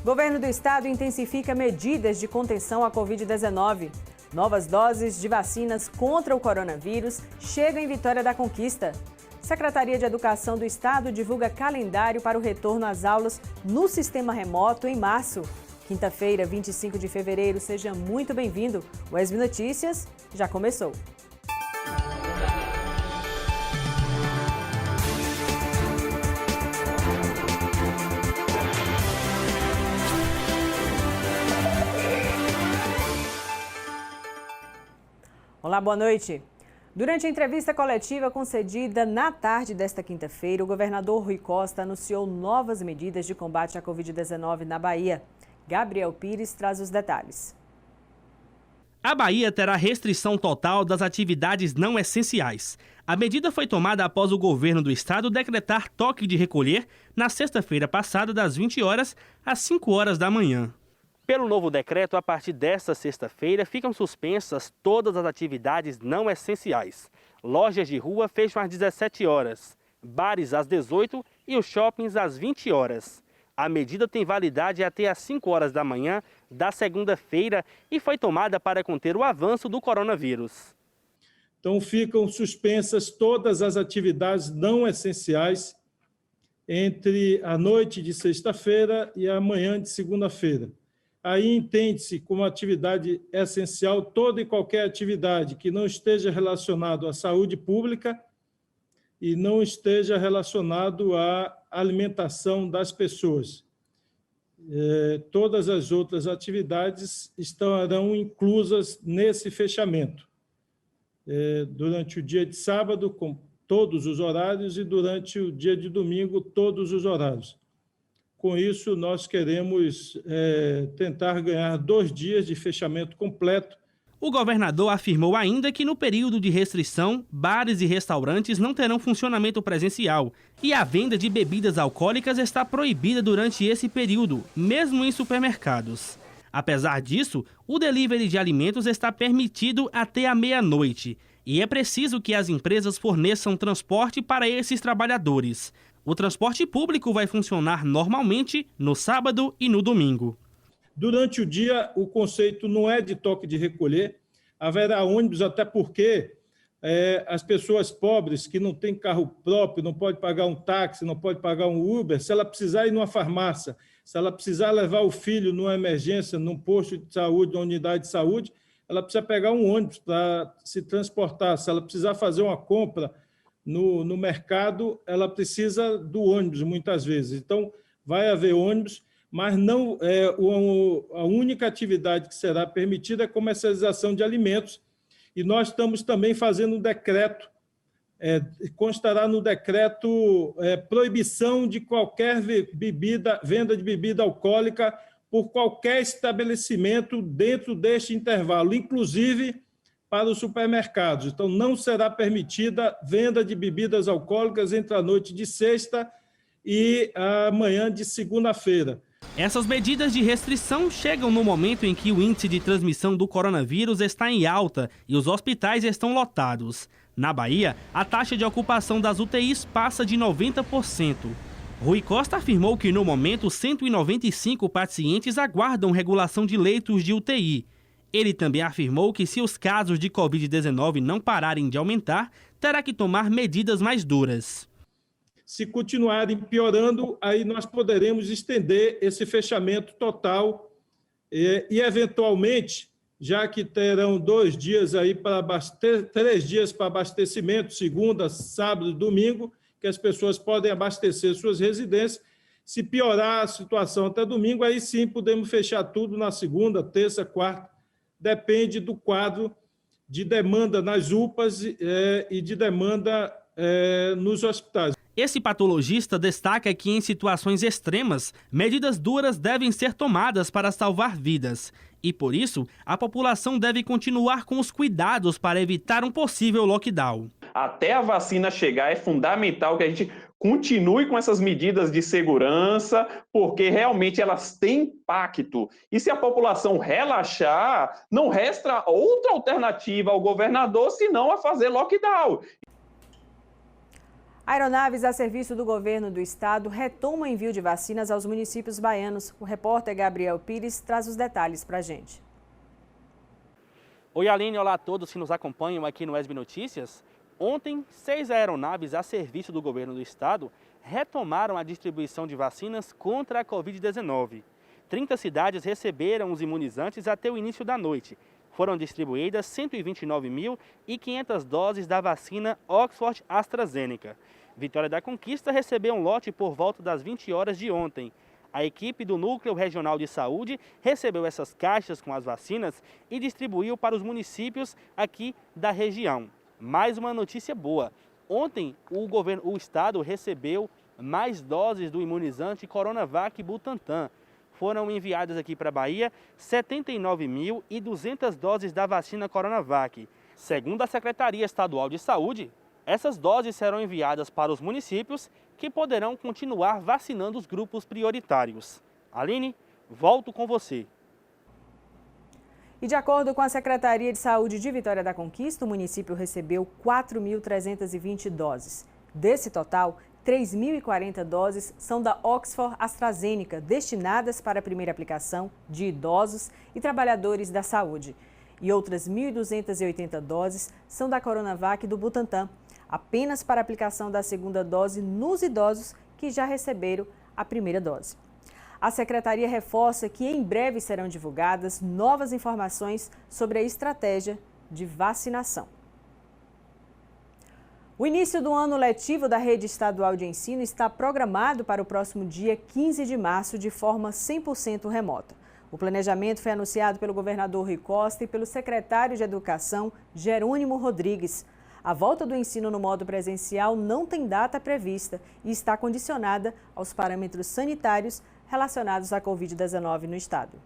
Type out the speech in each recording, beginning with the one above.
Governo do Estado intensifica medidas de contenção à Covid-19. Novas doses de vacinas contra o coronavírus chegam em Vitória da Conquista. Secretaria de Educação do Estado divulga calendário para o retorno às aulas no sistema remoto em março. Quinta-feira, 25 de fevereiro, seja muito bem-vindo. O ESB Notícias já começou. Olá, boa noite. Durante a entrevista coletiva concedida na tarde desta quinta-feira, o governador Rui Costa anunciou novas medidas de combate à Covid-19 na Bahia. Gabriel Pires traz os detalhes. A Bahia terá restrição total das atividades não essenciais. A medida foi tomada após o governo do estado decretar toque de recolher na sexta-feira passada, das 20 horas às 5 horas da manhã. Pelo novo decreto, a partir desta sexta-feira, ficam suspensas todas as atividades não essenciais. Lojas de rua fecham às 17 horas, bares às 18 e os shoppings às 20 horas. A medida tem validade até às 5 horas da manhã da segunda-feira e foi tomada para conter o avanço do coronavírus. Então, ficam suspensas todas as atividades não essenciais entre a noite de sexta-feira e a manhã de segunda-feira. Aí entende-se como atividade essencial toda e qualquer atividade que não esteja relacionado à saúde pública e não esteja relacionado à alimentação das pessoas. Todas as outras atividades estarão inclusas nesse fechamento. Durante o dia de sábado, com todos os horários, e durante o dia de domingo, todos os horários. Com isso, nós queremos tentar ganhar 2 dias de fechamento completo. O governador afirmou ainda que no período de restrição, bares e restaurantes não terão funcionamento presencial e a venda de bebidas alcoólicas está proibida durante esse período, mesmo em supermercados. Apesar disso, o delivery de alimentos está permitido até a meia-noite e é preciso que as empresas forneçam transporte para esses trabalhadores. O transporte público vai funcionar normalmente no sábado e no domingo. Durante o dia, o conceito não é de toque de recolher. Haverá ônibus, até porque as pessoas pobres que não têm carro próprio, não pode pagar um táxi, não pode pagar um Uber, se ela precisar ir numa farmácia, se ela precisar levar o filho numa emergência, num posto de saúde, numa unidade de saúde, ela precisa pegar um ônibus para se transportar. Se ela precisar fazer uma compra no mercado, ela precisa do ônibus, muitas vezes. Então, vai haver ônibus, mas não a única atividade que será permitida é a comercialização de alimentos. E nós estamos também fazendo um decreto, constará no decreto proibição de qualquer venda de bebida alcoólica por qualquer estabelecimento dentro deste intervalo, inclusive para os supermercados. Então, não será permitida venda de bebidas alcoólicas entre a noite de sexta e a manhã de segunda-feira. Essas medidas de restrição chegam no momento em que o índice de transmissão do coronavírus está em alta e os hospitais estão lotados. Na Bahia, a taxa de ocupação das UTIs passa de 90%. Rui Costa afirmou que, no momento, 195 pacientes aguardam regulação de leitos de UTI. Ele também afirmou que, se os casos de Covid-19 não pararem de aumentar, terá que tomar medidas mais duras. Se continuarem piorando, aí nós poderemos estender esse fechamento total e eventualmente, já que terão 2 dias aí para 3 dias para abastecimento, segunda, sábado e domingo, que as pessoas podem abastecer suas residências. Se piorar a situação até domingo, aí sim podemos fechar tudo na segunda, terça, quarta. Depende do quadro de demanda nas UPAs e de demanda nos hospitais. Esse patologista destaca que, em situações extremas, medidas duras devem ser tomadas para salvar vidas. E, por isso, a população deve continuar com os cuidados para evitar um possível lockdown. Até a vacina chegar, é fundamental que a gente continue com essas medidas de segurança, porque realmente elas têm impacto. E se a população relaxar, não resta outra alternativa ao governador senão a fazer lockdown. Aeronaves a serviço do governo do estado retomam o envio de vacinas aos municípios baianos. O repórter Gabriel Pires traz os detalhes para a gente. Oi, Aline, olá a todos que nos acompanham aqui no ESB Notícias. Ontem, 6 aeronaves a serviço do governo do estado retomaram a distribuição de vacinas contra a Covid-19. 30 cidades receberam os imunizantes até o início da noite. Foram distribuídas 129.500 doses da vacina Oxford AstraZeneca. Vitória da Conquista recebeu um lote por volta das 20 horas de ontem. A equipe do Núcleo Regional de Saúde recebeu essas caixas com as vacinas e distribuiu para os municípios aqui da região. Mais uma notícia boa. Ontem, o estado recebeu mais doses do imunizante Coronavac Butantan. Foram enviadas aqui para a Bahia 79.200 doses da vacina Coronavac. Segundo a Secretaria Estadual de Saúde, essas doses serão enviadas para os municípios que poderão continuar vacinando os grupos prioritários. Aline, volto com você. E de acordo com a Secretaria de Saúde de Vitória da Conquista, o município recebeu 4.320 doses. Desse total, 3.040 doses são da Oxford AstraZeneca, destinadas para a primeira aplicação de idosos e trabalhadores da saúde. E outras 1.280 doses são da Coronavac do Butantan, apenas para aplicação da segunda dose nos idosos que já receberam a primeira dose. A Secretaria reforça que em breve serão divulgadas novas informações sobre a estratégia de vacinação. O início do ano letivo da Rede Estadual de Ensino está programado para o próximo dia 15 de março de forma 100% remota. O planejamento foi anunciado pelo governador Rui Costa e pelo secretário de Educação, Jerônimo Rodrigues. A volta do ensino no modo presencial não tem data prevista e está condicionada aos parâmetros sanitários relacionados à Covid-19 no estado.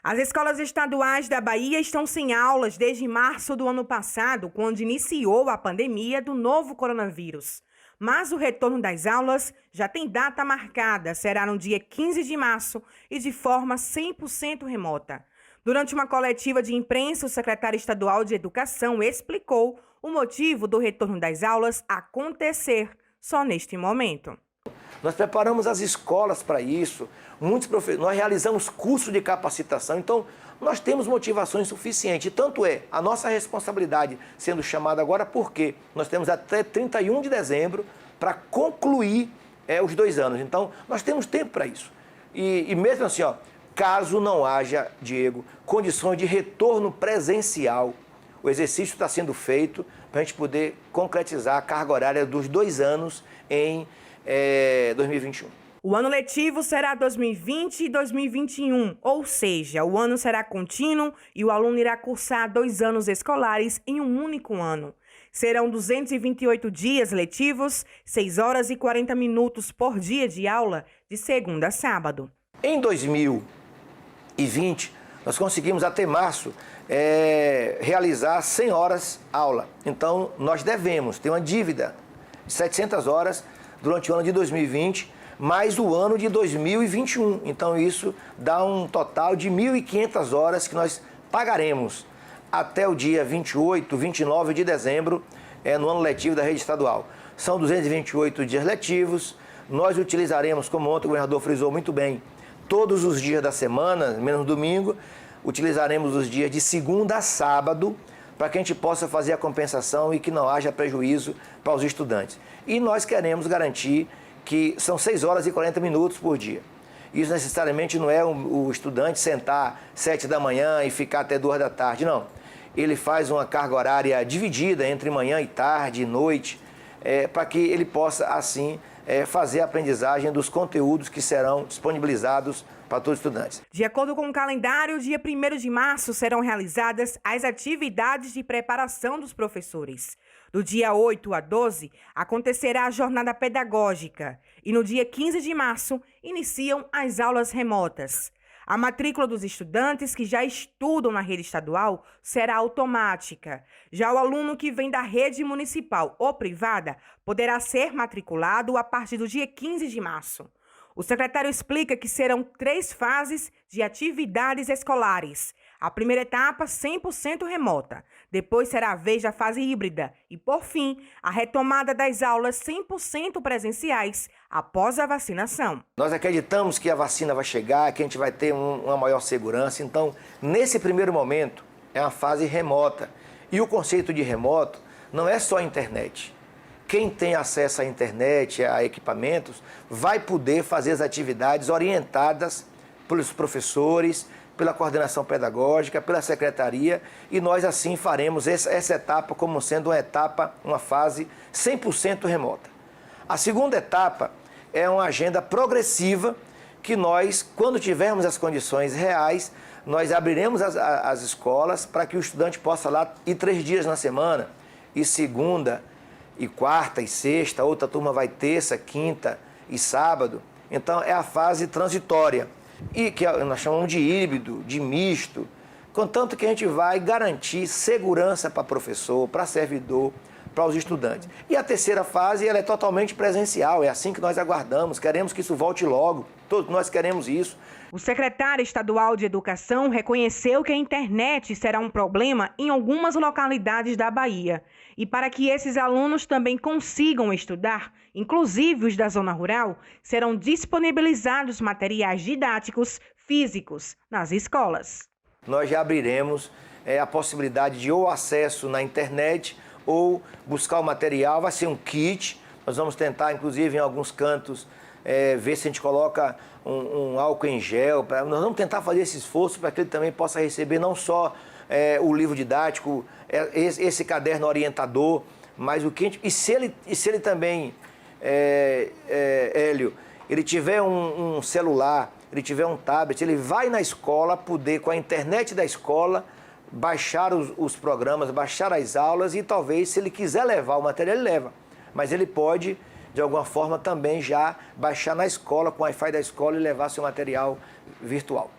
As escolas estaduais da Bahia estão sem aulas desde março do ano passado, quando iniciou a pandemia do novo coronavírus. Mas o retorno das aulas já tem data marcada, será no dia 15 de março e de forma 100% remota. Durante uma coletiva de imprensa, o secretário estadual de Educação explicou o motivo do retorno das aulas acontecer só neste momento. Nós preparamos as escolas para isso, nós realizamos cursos de capacitação, então nós temos motivações suficientes. Tanto é a nossa responsabilidade sendo chamada agora porque nós temos até 31 de dezembro para concluir os 2 anos. Então nós temos tempo para isso. E mesmo assim, caso não haja, Diego, condições de retorno presencial, o exercício está sendo feito para a gente poder concretizar a carga horária dos 2 anos em 2021. O ano letivo será 2020 e 2021, ou seja, o ano será contínuo e o aluno irá cursar 2 anos escolares em um único ano. Serão 228 dias letivos, 6 horas e 40 minutos por dia de aula, de segunda a sábado. Em 2020, nós conseguimos até março realizar 100 horas aula. Então, nós devemos ter uma dívida de 700 horas durante o ano de 2020, mais o ano de 2021. Então, isso dá um total de 1.500 horas que nós pagaremos até o dia 28, 29 de dezembro, no ano letivo da rede estadual. São 228 dias letivos. Nós utilizaremos, como ontem o governador frisou muito bem, todos os dias da semana, menos domingo, utilizaremos os dias de segunda a sábado para que a gente possa fazer a compensação e que não haja prejuízo para os estudantes. E nós queremos garantir que são 6 horas e 40 minutos por dia. Isso necessariamente não é o estudante sentar 7 da manhã e ficar até 2 da tarde, não. Ele faz uma carga horária dividida entre manhã e tarde e noite, para que ele possa, assim, fazer a aprendizagem dos conteúdos que serão disponibilizados para todos os estudantes. De acordo com o calendário, dia 1º de março serão realizadas as atividades de preparação dos professores. Do dia 8 a 12, acontecerá a jornada pedagógica e no dia 15 de março iniciam as aulas remotas. A matrícula dos estudantes que já estudam na rede estadual será automática. Já o aluno que vem da rede municipal ou privada poderá ser matriculado a partir do dia 15 de março. O secretário explica que serão 3 fases de atividades escolares. A primeira etapa, 100% remota. Depois será a vez da fase híbrida e, por fim, a retomada das aulas 100% presenciais após a vacinação. Nós acreditamos que a vacina vai chegar, que a gente vai ter uma maior segurança. Então, nesse primeiro momento, é uma fase remota. E o conceito de remoto não é só a internet. Quem tem acesso à internet, a equipamentos, vai poder fazer as atividades orientadas pelos professores, pela coordenação pedagógica, pela secretaria, e nós assim faremos essa etapa como sendo uma fase 100% remota. A segunda etapa é uma agenda progressiva que nós, quando tivermos as condições reais, nós abriremos as escolas para que o estudante possa lá ir 3 dias na semana, e segunda, e quarta, e sexta, outra turma vai terça, quinta e sábado. Então é a fase transitória. E que nós chamamos de híbrido, de misto, contanto que a gente vai garantir segurança para professor, para servidor, para os estudantes. E a terceira fase, ela é totalmente presencial, é assim que nós aguardamos, queremos que isso volte logo, todos nós queremos isso. O secretário estadual de Educação reconheceu que a internet será um problema em algumas localidades da Bahia. E para que esses alunos também consigam estudar, inclusive os da zona rural, serão disponibilizados materiais didáticos físicos nas escolas. Nós já abriremos a possibilidade de ou acesso na internet ou buscar o material, vai ser um kit. Nós vamos tentar, inclusive, em alguns cantos, ver se a gente coloca um álcool em gel. Nós vamos tentar fazer esse esforço para que ele também possa receber não só o livro didático, esse caderno orientador, mas o que e se ele também, Hélio, ele tiver um celular, ele tiver um tablet, ele vai na escola poder, com a internet da escola, baixar os programas, baixar as aulas e talvez, se ele quiser levar o material, ele leva. Mas ele pode, de alguma forma, também já baixar na escola, com o Wi-Fi da escola e levar seu material virtual.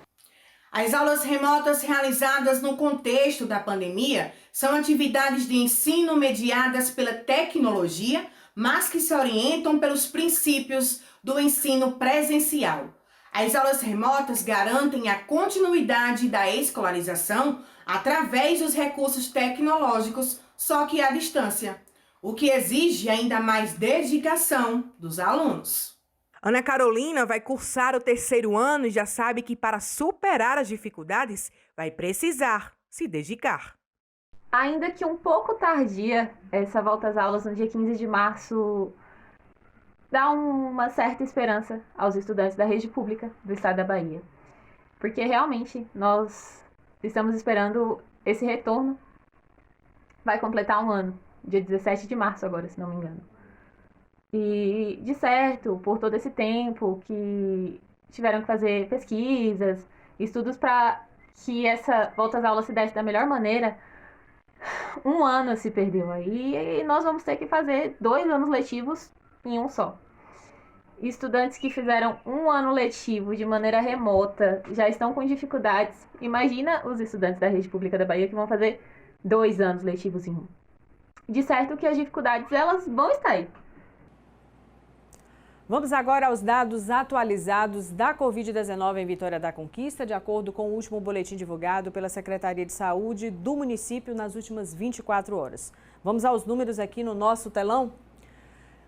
As aulas remotas realizadas no contexto da pandemia são atividades de ensino mediadas pela tecnologia, mas que se orientam pelos princípios do ensino presencial. As aulas remotas garantem a continuidade da escolarização através dos recursos tecnológicos, só que à distância, o que exige ainda mais dedicação dos alunos. Ana Carolina vai cursar o 3º ano e já sabe que para superar as dificuldades vai precisar se dedicar. Ainda que um pouco tardia, essa volta às aulas no dia 15 de março dá uma certa esperança aos estudantes da rede pública do estado da Bahia. Porque realmente nós estamos esperando esse retorno. Vai completar um ano, dia 17 de março agora, se não me engano. E, de certo, por todo esse tempo que tiveram que fazer pesquisas, estudos para que essa volta às aulas se desse da melhor maneira, um ano se perdeu aí e nós vamos ter que fazer 2 anos letivos em um só. Estudantes que fizeram um ano letivo de maneira remota já estão com dificuldades. Imagina os estudantes da rede pública da Bahia que vão fazer 2 anos letivos em um. De certo que as dificuldades elas vão estar aí. Vamos agora aos dados atualizados da Covid-19 em Vitória da Conquista, de acordo com o último boletim divulgado pela Secretaria de Saúde do município nas últimas 24 horas. Vamos aos números aqui no nosso telão?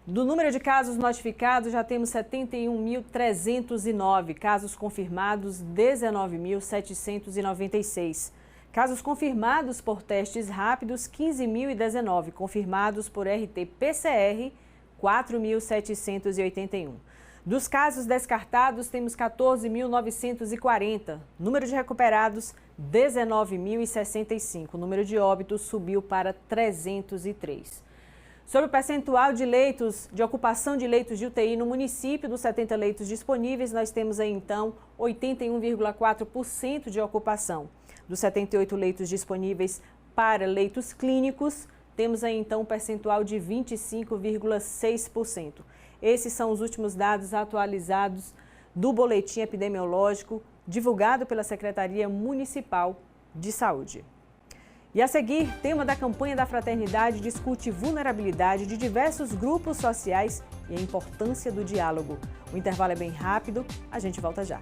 Do número de casos notificados, já temos 71.309, casos confirmados 19.796. Casos confirmados por testes rápidos, 15.019, confirmados por RT-PCR, 4.781. Dos casos descartados, temos 14.940. Número de recuperados, 19.065. O número de óbitos subiu para 303. Sobre o percentual de leitos, de ocupação de leitos de UTI no município, dos 70 leitos disponíveis, nós temos aí então 81,4% de ocupação. Dos 78 leitos disponíveis para leitos clínicos, temos aí então um percentual de 25,6%. Esses são os últimos dados atualizados do boletim epidemiológico divulgado pela Secretaria Municipal de Saúde. E a seguir, tema da campanha da Fraternidade discute vulnerabilidade de diversos grupos sociais e a importância do diálogo. O intervalo é bem rápido, a gente volta já.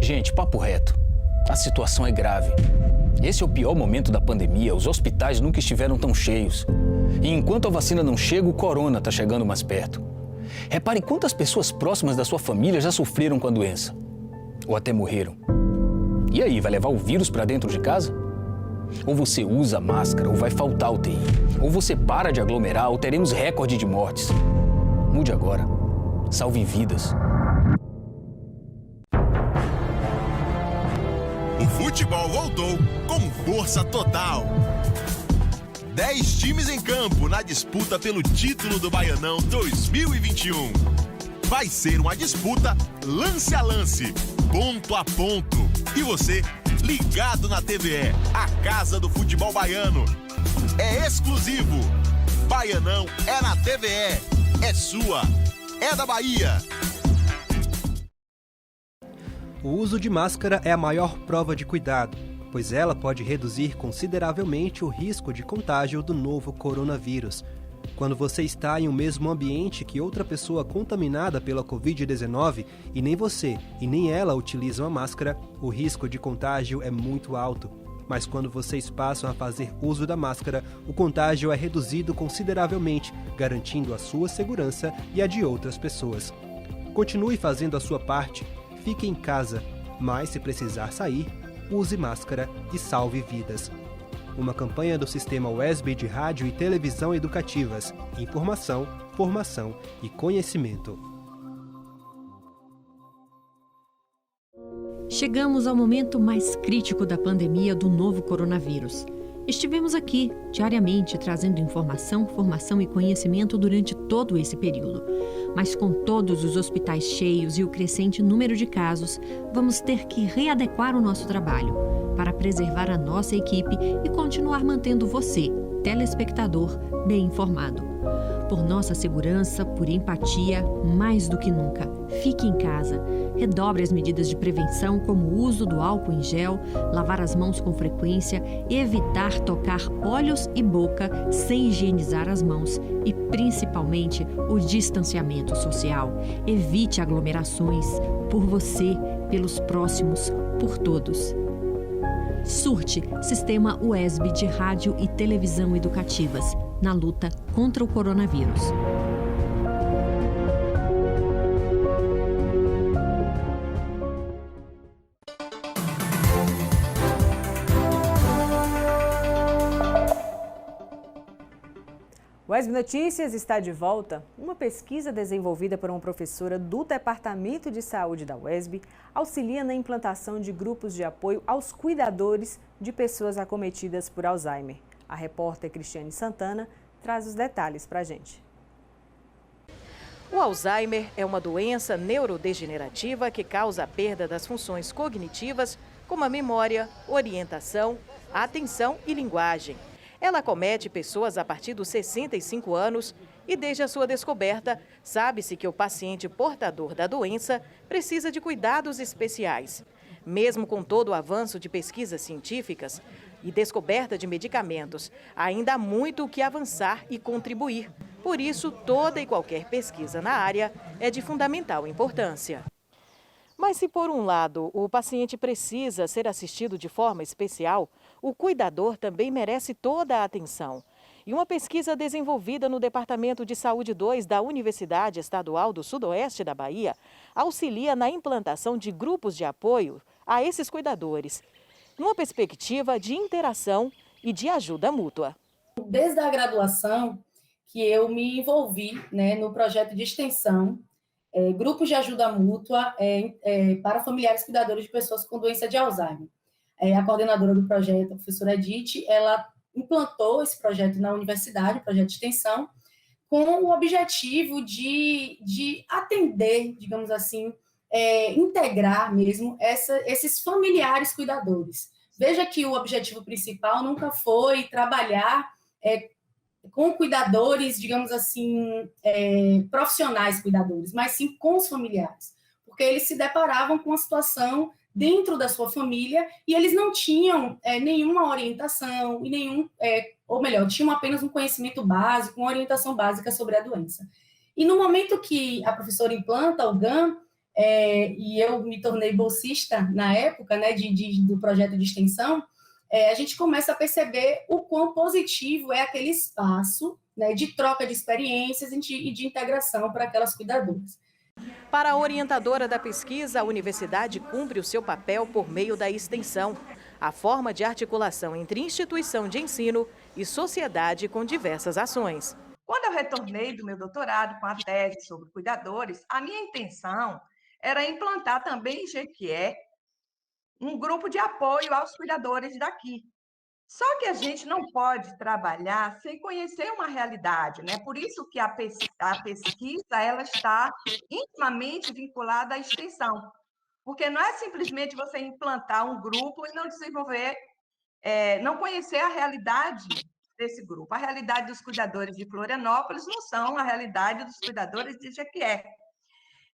Gente, papo reto. A situação é grave. Esse é o pior momento da pandemia. Os hospitais nunca estiveram tão cheios. E enquanto a vacina não chega, o corona está chegando mais perto. Repare quantas pessoas próximas da sua família já sofreram com a doença. Ou até morreram. E aí, vai levar o vírus para dentro de casa? Ou você usa máscara, ou vai faltar UTI. Ou você para de aglomerar, ou teremos recorde de mortes. Mude agora. Salve vidas. O futebol voltou com força total. 10 times em campo na disputa pelo título do Baianão 2021. Vai ser uma disputa lance a lance, ponto a ponto. E você ligado na TVE, a casa do futebol baiano. É exclusivo. Baianão é na TVE. É sua. É da Bahia. O uso de máscara é a maior prova de cuidado, pois ela pode reduzir consideravelmente o risco de contágio do novo coronavírus. Quando você está em um mesmo ambiente que outra pessoa contaminada pela Covid-19 e nem você e nem ela utilizam a máscara, o risco de contágio é muito alto. Mas quando vocês passam a fazer uso da máscara, o contágio é reduzido consideravelmente, garantindo a sua segurança e a de outras pessoas. Continue fazendo a sua parte. Fique em casa, mas se precisar sair, use máscara e salve vidas. Uma campanha do Sistema WESB de Rádio e Televisão Educativas. Informação, formação e conhecimento. Chegamos ao momento mais crítico da pandemia do novo coronavírus. Estivemos aqui, diariamente, trazendo informação, formação e conhecimento durante todo esse período. Mas com todos os hospitais cheios e o crescente número de casos, vamos ter que readequar o nosso trabalho para preservar a nossa equipe e continuar mantendo você, telespectador, bem informado. Por nossa segurança, por empatia, mais do que nunca, fique em casa. Redobre as medidas de prevenção, como o uso do álcool em gel, lavar as mãos com frequência, evitar tocar olhos e boca sem higienizar as mãos e, principalmente, o distanciamento social. Evite aglomerações, por você, pelos próximos, por todos. Surte, Sistema WESB de Rádio e Televisão Educativas, na luta contra o coronavírus. O WESB Notícias está de volta. Uma pesquisa desenvolvida por uma professora do Departamento de Saúde da WESB auxilia na implantação de grupos de apoio aos cuidadores de pessoas acometidas por Alzheimer. A repórter Cristiane Santana traz os detalhes para a gente. O Alzheimer é uma doença neurodegenerativa que causa a perda das funções cognitivas, como a memória, orientação, atenção e linguagem. Ela acomete pessoas a partir dos 65 anos e, desde a sua descoberta, sabe-se que o paciente portador da doença precisa de cuidados especiais. Mesmo com todo o avanço de pesquisas científicas e descoberta de medicamentos, ainda há muito o que avançar e contribuir. Por isso, toda e qualquer pesquisa na área é de fundamental importância. Mas se, por um lado, o paciente precisa ser assistido de forma especial, o cuidador também merece toda a atenção. E uma pesquisa desenvolvida no Departamento de Saúde 2 da Universidade Estadual do Sudoeste da Bahia auxilia na implantação de grupos de apoio a esses cuidadores, numa perspectiva de interação e de ajuda mútua. Desde a graduação que eu me envolvi, no projeto de extensão, grupos de ajuda mútua para familiares cuidadores de pessoas com doença de Alzheimer. A coordenadora do projeto, a professora Edith, ela implantou esse projeto na universidade, projeto de extensão, com o objetivo de atender, digamos assim, integrar mesmo esses familiares cuidadores. Veja que o objetivo principal nunca foi trabalhar com cuidadores, digamos assim, profissionais cuidadores, mas sim com os familiares, porque eles se deparavam com a situação dentro da sua família e eles não tinham nenhuma orientação, ou melhor, tinham apenas um conhecimento básico, uma orientação básica sobre a doença. E no momento que a professora implanta o GAM, e eu me tornei bolsista na época, né, do projeto de extensão, a gente começa a perceber o quão positivo é aquele espaço, né, de troca de experiências e de integração para aquelas cuidadoras. Para a orientadora da pesquisa, a universidade cumpre o seu papel por meio da extensão, a forma de articulação entre instituição de ensino e sociedade com diversas ações. Quando eu retornei do meu doutorado com a tese sobre cuidadores, a minha intenção era implantar também em Jequié um grupo de apoio aos cuidadores daqui. Só que a gente não pode trabalhar sem conhecer uma realidade, né? Por isso que a pesquisa ela está intimamente vinculada à extensão, porque não é simplesmente você implantar um grupo e não desenvolver, não conhecer a realidade desse grupo. A realidade dos cuidadores de Florianópolis não são a realidade dos cuidadores de Jequié.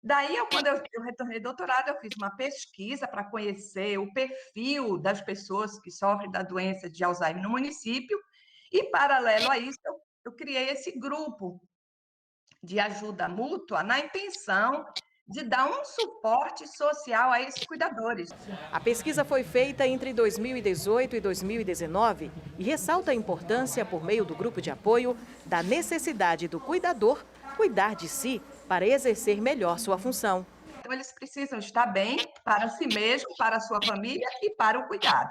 Daí, quando eu retornei do doutorado, eu fiz uma pesquisa para conhecer o perfil das pessoas que sofrem da doença de Alzheimer no município e, paralelo a isso, eu criei esse grupo de ajuda mútua na intenção de dar um suporte social a esses cuidadores. A pesquisa foi feita entre 2018 e 2019 e ressalta a importância, por meio do grupo de apoio, da necessidade do cuidador cuidar de si para exercer melhor sua função. Então, eles precisam estar bem para si mesmo, para a sua família e para o cuidado.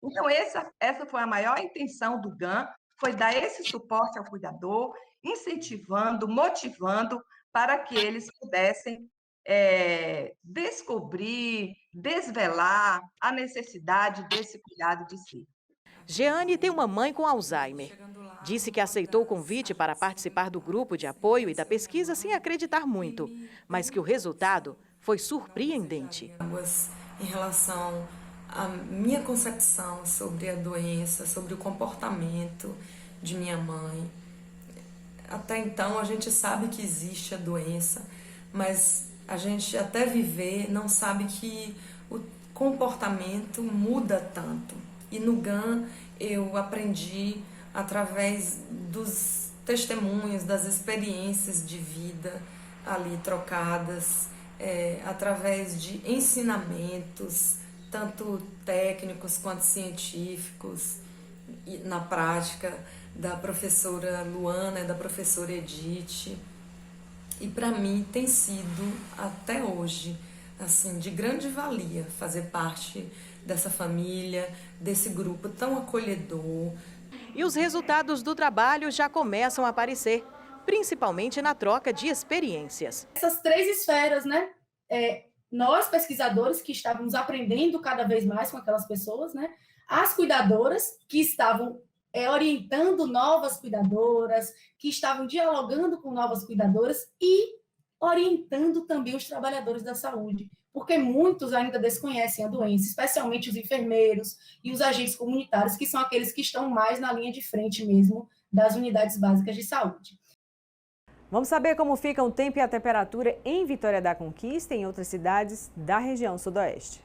Então, essa foi a maior intenção do GAN, foi dar esse suporte ao cuidador, incentivando, motivando para que eles pudessem descobrir, desvelar a necessidade desse cuidado de si. Jeane tem uma mãe com Alzheimer. Disse que aceitou o convite para participar do grupo de apoio e da pesquisa sem acreditar muito, mas que o resultado foi surpreendente. Em relação à minha concepção sobre a doença, sobre o comportamento de minha mãe. Até então a gente sabe que existe a doença, mas a gente até viver não sabe que o comportamento muda tanto. E no GAN eu aprendi através dos testemunhos, das experiências de vida ali trocadas, através de ensinamentos, tanto técnicos quanto científicos, na prática da professora Luana e da professora Edith. E para mim tem sido, até hoje, assim, de grande valia fazer parte dessa família, desse grupo tão acolhedor. E os resultados do trabalho já começam a aparecer, principalmente na troca de experiências. Essas três esferas, né? Nós, pesquisadores, que estávamos aprendendo cada vez mais com aquelas pessoas, né? As cuidadoras, que estavam orientando novas cuidadoras, que estavam dialogando com novas cuidadoras e orientando também os trabalhadores da saúde, porque muitos ainda desconhecem a doença, especialmente os enfermeiros e os agentes comunitários, que são aqueles que estão mais na linha de frente mesmo das unidades básicas de saúde. Vamos saber como fica o tempo e a temperatura em Vitória da Conquista e em outras cidades da região sudoeste.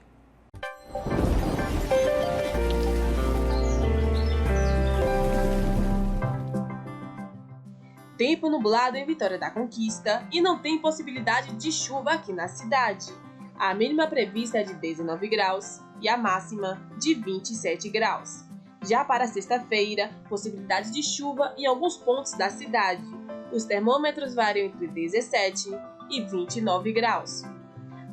Tempo nublado em Vitória da Conquista e não tem possibilidade de chuva aqui na cidade. A mínima prevista é de 19 graus e a máxima de 27 graus. Já para sexta-feira, possibilidade de chuva em alguns pontos da cidade. Os termômetros variam entre 17 e 29 graus.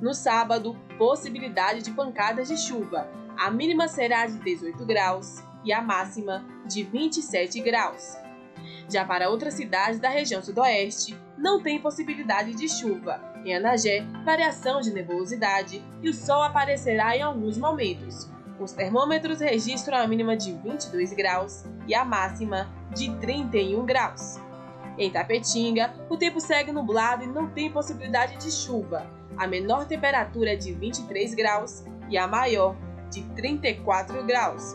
No sábado, possibilidade de pancadas de chuva. A mínima será de 18 graus e a máxima de 27 graus. Já para outras cidades da região sudoeste, não tem possibilidade de chuva. Em Anagé, variação de nebulosidade e o sol aparecerá em alguns momentos. Os termômetros registram a mínima de 22 graus e a máxima de 31 graus. Em Tapetinga, o tempo segue nublado e não tem possibilidade de chuva. A menor temperatura é de 23 graus e a maior de 34 graus.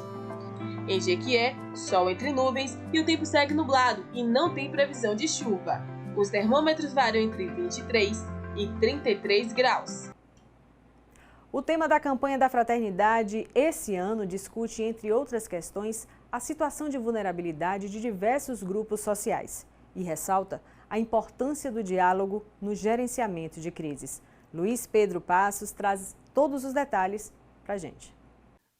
Em Jequié, sol entre nuvens e o tempo segue nublado e não tem previsão de chuva. Os termômetros variam entre 23 e 33 graus. O tema da campanha da Fraternidade esse ano discute, entre outras questões, a situação de vulnerabilidade de diversos grupos sociais e ressalta a importância do diálogo no gerenciamento de crises. Luiz Pedro Passos traz todos os detalhes para a gente.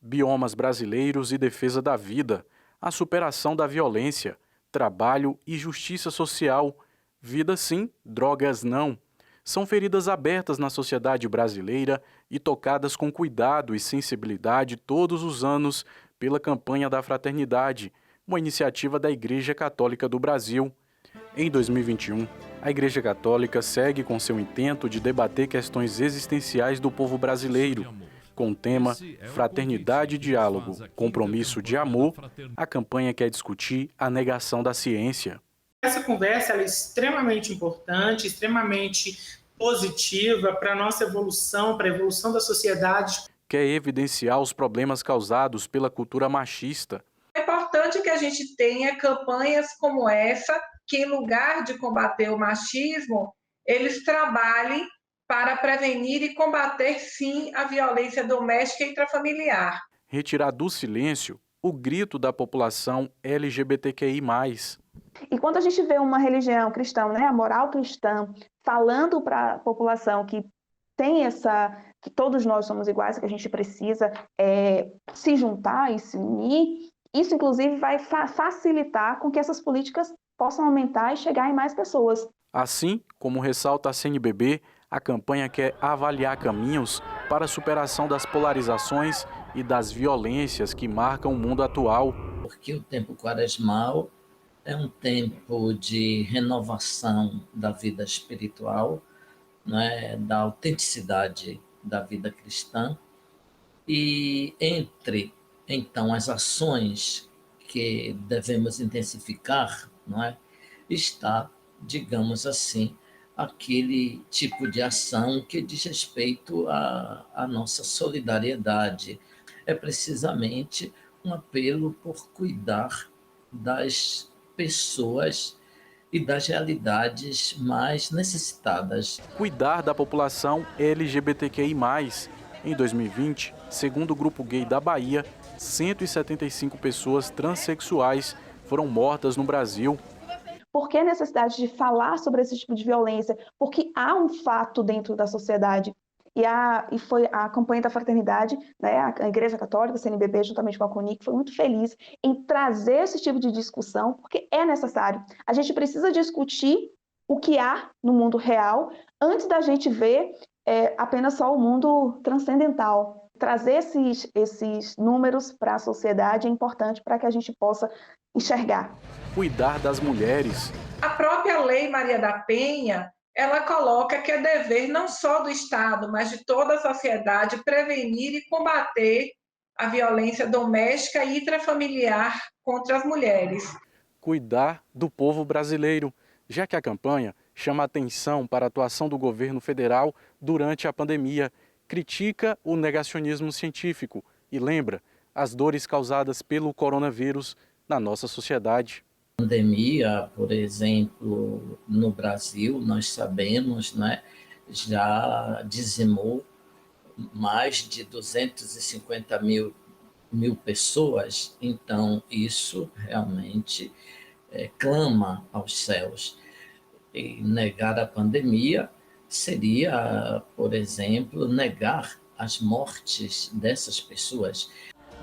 Biomas brasileiros e defesa da vida, a superação da violência, trabalho e justiça social. Vida sim, drogas não. São feridas abertas na sociedade brasileira e tocadas com cuidado e sensibilidade todos os anos pela campanha da Fraternidade, uma iniciativa da Igreja Católica do Brasil. Em 2021, a Igreja Católica segue com seu intento de debater questões existenciais do povo brasileiro. Com o tema Fraternidade e Diálogo, Compromisso de Amor, a campanha quer discutir a negação da ciência. Essa conversa ela é extremamente importante, extremamente positiva para a nossa evolução, para a evolução da sociedade. Quer evidenciar os problemas causados pela cultura machista. É importante que a gente tenha campanhas como essa, que em lugar de combater o machismo, eles trabalhem para prevenir e combater, sim, a violência doméstica e intrafamiliar. Retirar do silêncio o grito da população LGBTQI+. E quando a gente vê uma religião cristã, né, a moral cristã, falando para a população que tem que todos nós somos iguais, que a gente precisa se juntar e se unir, isso inclusive vai facilitar com que essas políticas possam aumentar e chegar em mais pessoas. Assim, como ressalta a CNBB, a campanha quer avaliar caminhos para a superação das polarizações e das violências que marcam o mundo atual. Porque o tempo quaresmal é um tempo de renovação da vida espiritual, né, da autenticidade da vida cristã, e entre, então, as ações que devemos intensificar, não é, está, digamos assim, aquele tipo de ação que diz respeito à nossa solidariedade. É precisamente um apelo por cuidar das pessoas e das realidades mais necessitadas. Cuidar da população LGBTQI+. Em 2020, segundo o Grupo Gay da Bahia, 175 pessoas transexuais foram mortas no Brasil. Por que a necessidade de falar sobre esse tipo de violência? Porque há um fato dentro da sociedade. E foi a campanha da Fraternidade, né, a Igreja Católica, a CNBB, juntamente com a CONIC, foi muito feliz em trazer esse tipo de discussão, porque é necessário. A gente precisa discutir o que há no mundo real antes da gente ver apenas só o mundo transcendental. Trazer esses números para a sociedade é importante para que a gente possa enxergar. Cuidar das mulheres. A própria Lei Maria da Penha, ela coloca que é dever não só do Estado, mas de toda a sociedade prevenir e combater a violência doméstica e intrafamiliar contra as mulheres. Cuidar do povo brasileiro, já que a campanha chama atenção para a atuação do governo federal durante a pandemia, critica o negacionismo científico e lembra as dores causadas pelo coronavírus na nossa sociedade. A pandemia, por exemplo, no Brasil, nós sabemos, né, já dizimou mais de 250 mil pessoas, então isso realmente clama aos céus. E negar a pandemia seria, por exemplo, negar as mortes dessas pessoas.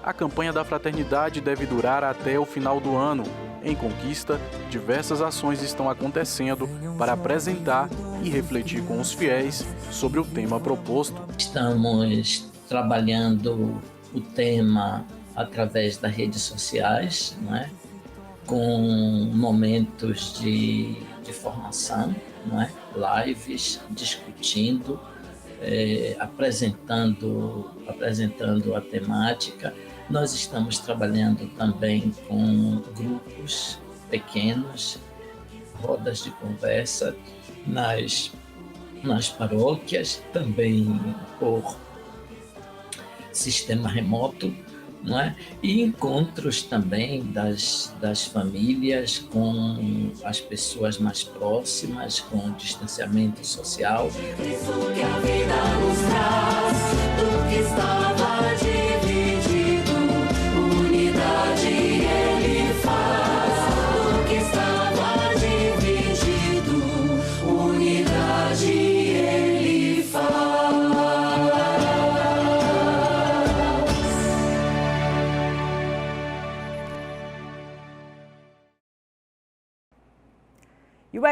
A campanha da Fraternidade deve durar até o final do ano. Em Conquista, diversas ações estão acontecendo para apresentar e refletir com os fiéis sobre o tema proposto. Estamos trabalhando o tema através das redes sociais, né? Com momentos de formação, né? Lives, discutindo, apresentando a temática. Nós estamos trabalhando também com grupos pequenos, rodas de conversa nas paróquias, também por sistema remoto, não é? E encontros também das famílias com as pessoas mais próximas, com distanciamento social. Isso que a vida nos traz, do que estava dividido, unidade ele faz. Do que estava dividido, unidade ele faz.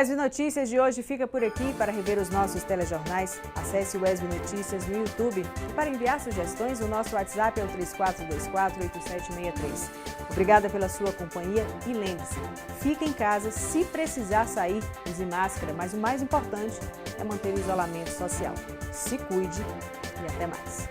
ESB Notícias de hoje fica por aqui. Para rever os nossos telejornais, acesse o ESB Notícias no YouTube. E para enviar sugestões, o nosso WhatsApp é o 3424-8763. Obrigada pela sua companhia e lembre-se, fique em casa, se precisar sair, use máscara, mas o mais importante é manter o isolamento social. Se cuide e até mais.